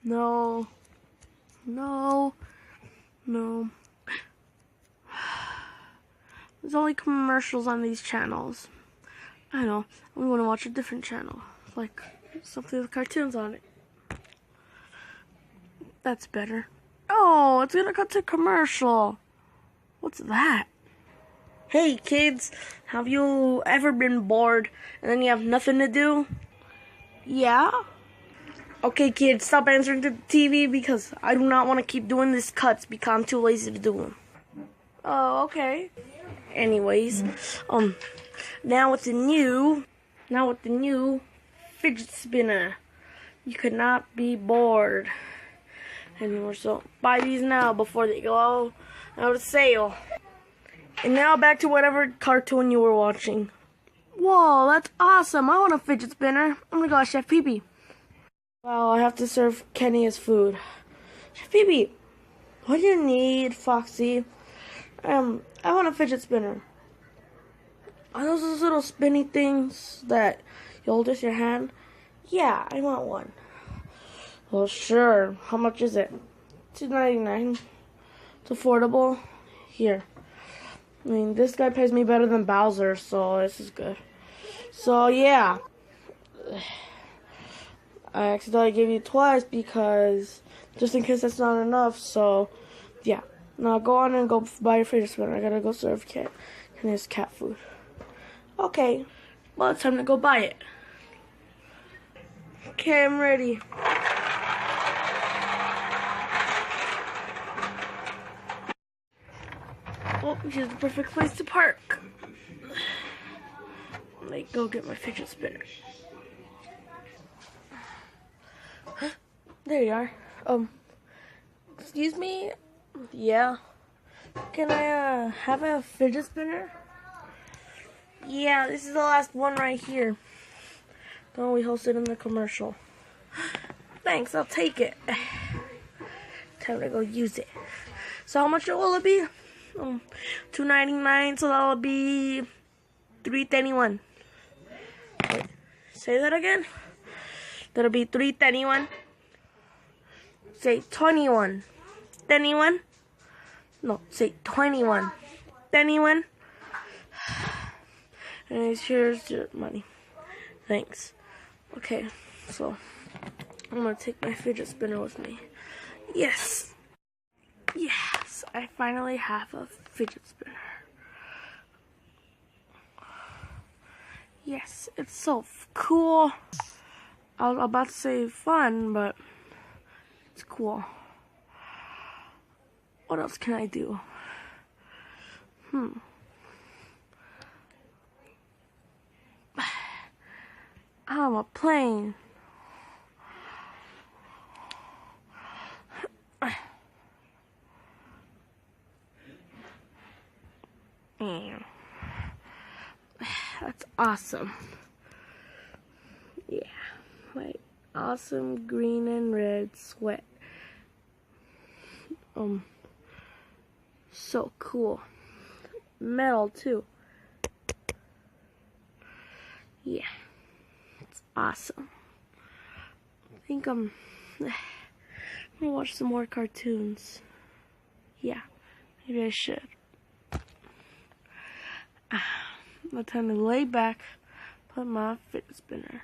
No. No. No. There's only commercials on these channels. I know. I'm going to watch a different channel. Like something with cartoons on it. That's better. Oh, it's going to cut to commercial. What's that? Hey kids, have you ever been bored and then you have nothing to do? Yeah? Okay kids, stop answering to the TV because I do not want to keep doing these cuts because I'm too lazy to do them. Oh, okay. Anyways, now with the new fidget spinner, you could not be bored anymore. So buy these now before they go out of sale. And now back to whatever cartoon you were watching. Whoa, that's awesome! I want a fidget spinner. I'm gonna go to Chef Pee-Pee. Well, I have to serve Kenny his food. Chef Pee-Pee, what do you need, Foxy? I want a fidget spinner. Are those little spinny things that you hold with your hand? Yeah, I want one. Well, sure. How much is it? $2.99. It's affordable. Here. I mean, this guy pays me better than Bowser, so this is good. So, yeah. I accidentally gave you twice because, just in case that's not enough, so, yeah. Now go on and go buy your fidget spinner. I gotta go serve Kenny's cat food. Okay. Well, it's time to go buy it. Okay, I'm ready. Oh, here's the perfect place to park. Let me go get my fidget spinner. There you are. Excuse me? Yeah. Can I, have a fidget spinner? Yeah, this is the last one right here. The one we hosted in the commercial. Thanks, I'll take it. Time to go use it. So how much will it be? $2.99, so that'll be $3.21. Wait, say that again. That'll be $3.21. Say 21. 21? No, say 21. 21. And here's your money. Thanks. Okay, so I'm gonna take my fidget spinner with me. Yes. Yes, I finally have a fidget spinner. Yes, it's so cool. I was about to say fun, but it's cool. What else can I do? I'm a plane. That's awesome. Yeah, my awesome green and red sweat. So cool. Metal too. Yeah, it's awesome. I think I'm gonna watch some more cartoons. Yeah, maybe I should. No time to lay back, put my fidget spinner.